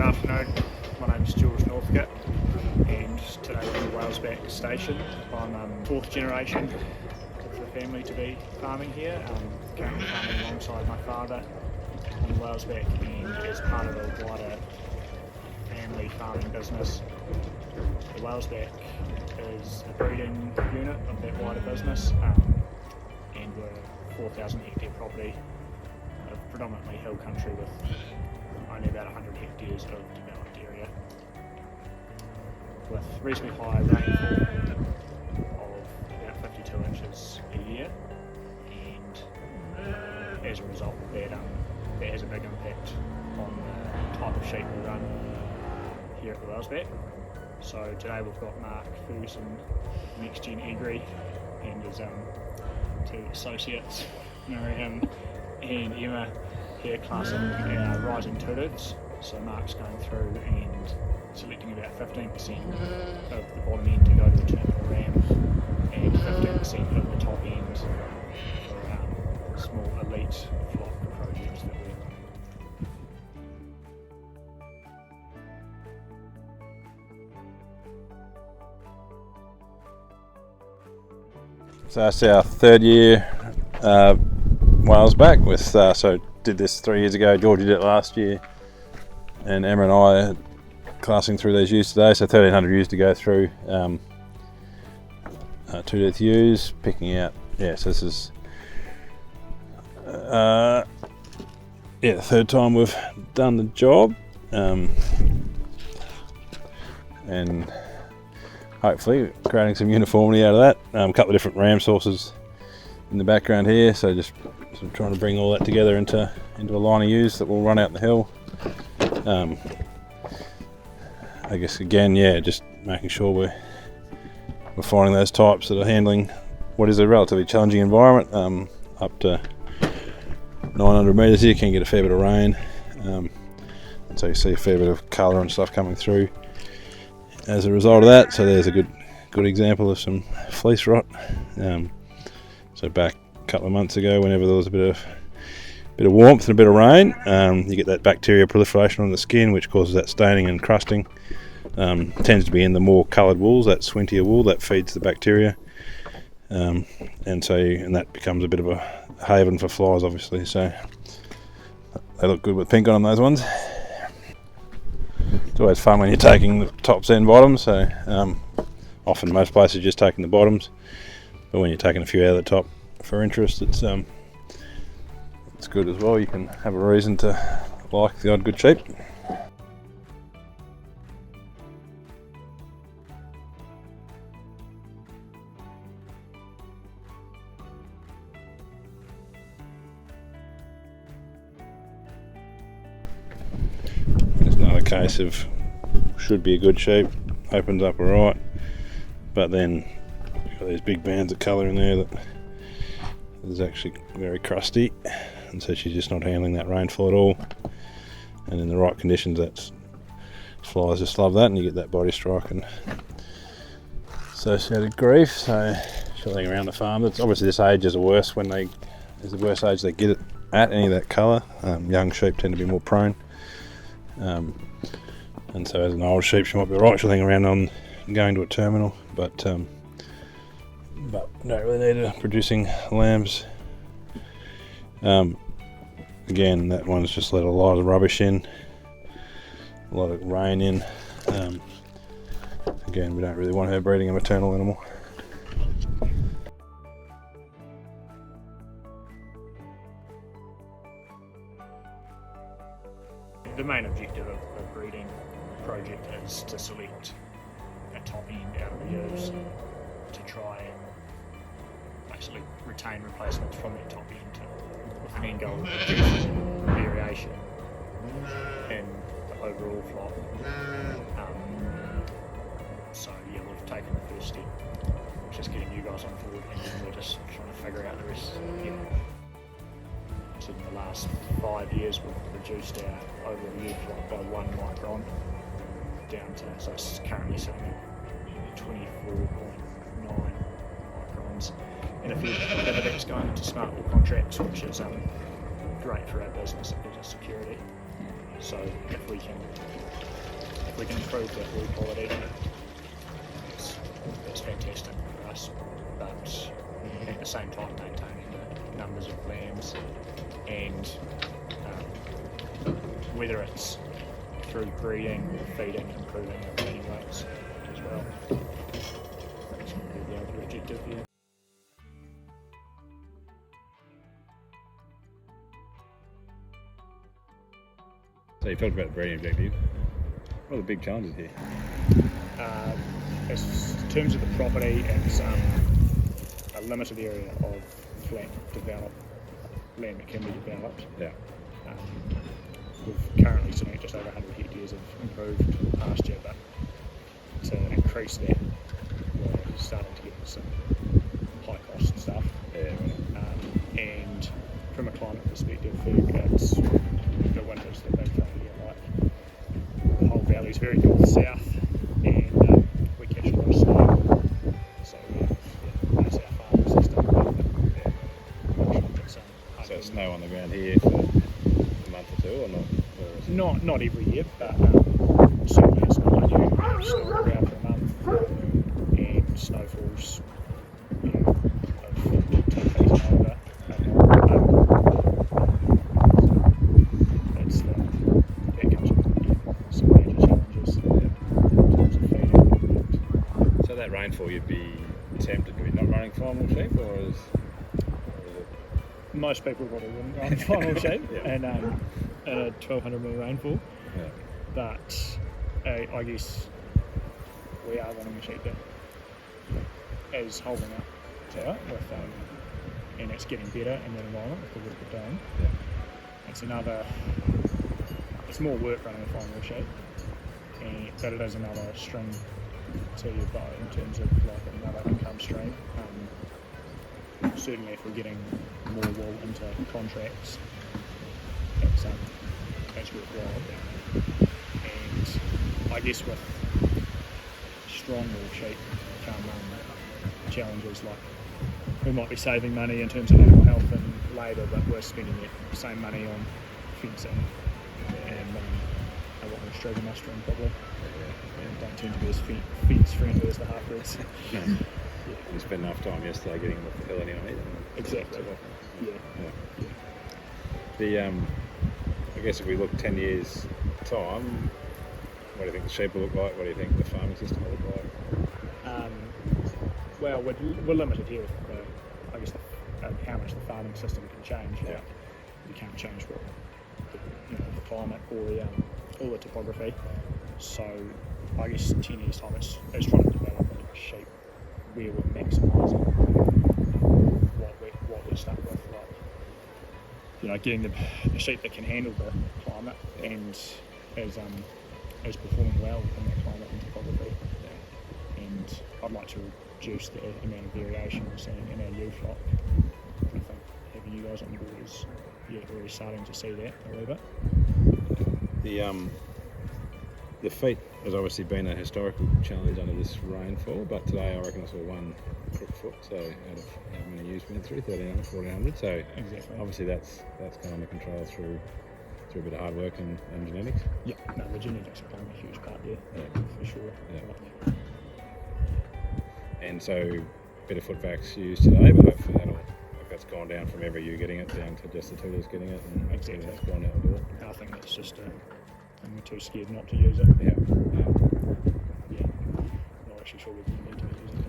Good afternoon, my name's George Northcote and today we're at Whalesback Station. I'm fourth generation of the family to be farming here, currently farming alongside my father on Whalesback and as part of a wider family farming business. The Whalesback is a breeding unit of that wider business and we're a 4,000 hectare property of predominantly hill country with only about 100 hectares of developed area, with reasonably high rainfall of about 52 inches a year, and as a result that has a big impact on the type of sheep we run here at the Whalesback. So today we've got Mark Ferguson, Next Gen Agri, and his two associates, Miriam and Emma, here classing our rising tulips. So Mark's going through and selecting about 15% of the bottom end to go to the terminal ram and 15% of the top end for small elite flock projects that we're running. So that's our third year Whalesback with so did this 3 years ago, George did it last year, and Emma and I are classing through these ewes today, so 1,300 ewes to go through. Two-tooth ewes, picking out, so this is the third time we've done the job, and hopefully creating some uniformity out of that. A couple of different ram sources in the background here, so just sort of trying to bring all that together into a line of ewes that will run out the hill. I guess again, just making sure we're finding those types that are handling what is a relatively challenging environment. Up to 900 metres here, can get a fair bit of rain, and so you see a fair bit of colour and stuff coming through as a result of that. So there's a good example of some fleece rot. So back a couple of months ago, whenever there was a bit of warmth and a bit of rain, you get that bacteria proliferation on the skin, which causes that staining and crusting. Tends to be in the more coloured wools, that swintier wool that feeds the bacteria, and that becomes a bit of a haven for flies, obviously. So they look good with pink on those ones. It's always fun when you're taking the tops and bottoms. So often most places are just taking the bottoms, but when you're taking a few out of the top for interest, it's good as well. You can have a reason to like the odd good sheep. It's not a case of should be a good sheep, opens up alright, but then you've got these big bands of colour in there that is actually very crusty, and so she's just not handling that rainfall at all. And in the right conditions, that's flies just love that, and you get that body strike and associated grief. So shooting around the farm, that's obviously this age is the worst is the worst age they get it at, any of that colour. Young sheep tend to be more prone, and so as an old sheep she might be alright shooting around on going to a terminal, but don't really need her producing lambs. Again, that one's just let a lot of rubbish in, a lot of rain in. Again, we don't really want her breeding a maternal animal. The main objective of the breeding project is to select a top end out of the ewes to try and basically retain replacements from that top end with an end goal of reducing variation in the overall flock. So we've taken the first step, which is getting you guys on board, and then we're just trying to figure out the rest. So in the last 5 years we've reduced our overall yield flock by 1 micron down to, so it's currently sitting at 24.9 microns. And a few dividends going into smart wool contracts, which is great for our business. It gives us security. So if we can improve that wool quality, then it's fantastic for us. But at the same time, maintaining the numbers of lambs, and whether it's through breeding or feeding, improving our breeding rates as well. That's probably the other objective here. So you talked about the breeding objective. What are the big challenges here? In terms of the property, it's a limited area of flat developed land that can be developed. Yeah. We've currently sitting at just over 100 hectares of improved pasture, but to increase that, we're starting to get some high cost stuff. Yeah. And from a climate perspective, it's the winters the big thing here. Like the whole valley's very north-south, and we catch a lot of snow. So that's our farming system. So snow on the ground here for a month or two, or not? Not every year, but certainly it's not unusual to have snow on the ground for a month, and snowfalls, of 2 feet and over. That comes with some major challenges in terms of feeding. So that rainfall, you'd be tempted to be not running final sheep, or is it? Most people probably wouldn't run final sheep Yeah. and a 1200mm rainfall, Yeah. but I guess we are running a sheep that is holding up to it with, and it's getting better in that environment with the work we're doing. Yeah. It's more work running a final sheep, but it is another string to your bow in terms of like another income stream. Certainly if we're getting more wool into contracts, that's worthwhile. And I guess with strong wool sheep come challenges like we might be saving money in terms of animal health and labour, but we're spending the same money on fencing and a lot more stroke and mustering probably. And don't tend to be as fence friendly as the half-breds. No. You spent enough time yesterday getting them off the hill anyway. Exactly. Yeah. I guess if we look 10 years time, what do you think the sheep will look like? What do you think the farming system will look like? Well, we're limited here with how much the farming system can change. Yeah. You can't change what the climate or the topography. So I guess 10 years time it's trying to develop a sheep where we're maximising what we're stuck with, like getting the sheep that can handle the climate and is performing well in that climate and topography. And I'd like to reduce the amount of variation we're seeing in our ewe flock. I think having you guys on board is already starting to see that a little bit. The feet has obviously been a historical challenge under this rainfall, but today I reckon I saw one crook foot, so out of how many ewes went through, 1,300, 1,400, so Exactly. obviously that's come under control through a bit of hard work and genetics. Yeah, no, the genetics are playing a huge part there, for sure. Yeah. And so a bit of footbacks used today, but hopefully that's gone down from every ewe getting it down to just the tutors getting it, and Exactly. It's gone out the door. I think that's just and we're too scared not to use it. Yeah. Not actually sure we can need to be using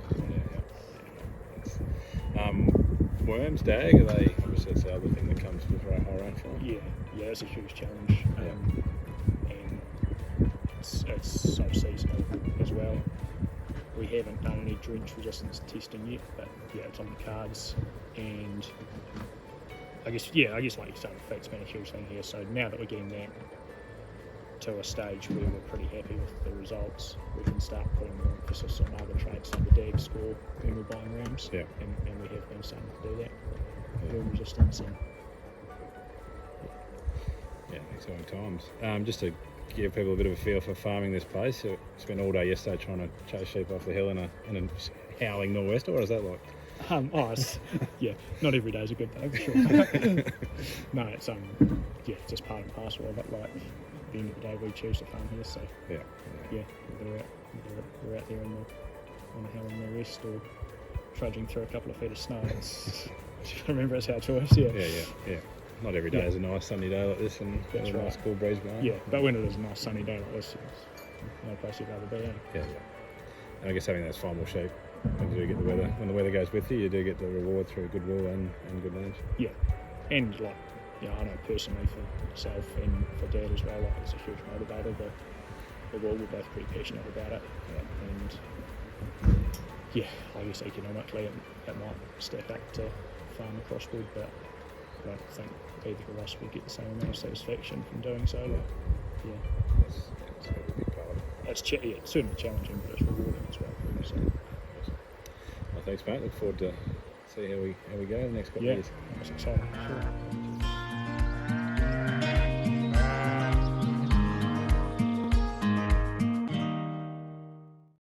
it. Worms, dag, are they? Obviously, that's the other thing that comes with high rainfall. Yeah, it's a huge challenge, and it's so seasonal as well. We haven't done any drench resistance testing yet, but it's on the cards. And I guess like you say, the feet's been a huge thing here. So now that we're getting that to a stage where we're pretty happy with the results, we can start putting more emphasis on other traits like the DAG score when we're buying rams. Yeah. And we have been starting to do that. Worm resistance and exciting times. Just to give people a bit of a feel for farming this place, so spent all day yesterday trying to chase sheep off the hill in a howling nor'wester. What is that like? Yeah, not every day is a good day for sure. No, it's just part and parcel of it. Like, at the end of the day, we choose to farm here, so Yeah. whether we're out there on a hill in the rest or trudging through a couple of feet of snow, it's remember it's our choice. Yeah. Not every day is a nice sunny day like this, and That's a right. nice cool breeze going. Yeah, but when it is a nice sunny day like this, it's no place you'd rather be in. Yeah. And I guess having those final sheep, when you do get the weather, when the weather goes with you do get the reward through good wool and good range. Yeah, and like, I know personally for myself and for Dad as well, like, it's a huge motivator. The wool, we're both pretty passionate about it, and I guess economically it might stack up to farm a crossbred, but I don't think either of us would get the same amount of satisfaction from doing so. That's a big part of it. It's certainly challenging, but it's rewarding as well. So, Well, thanks, mate. Look forward to see how we go in the next couple of years. It's exciting. Sure.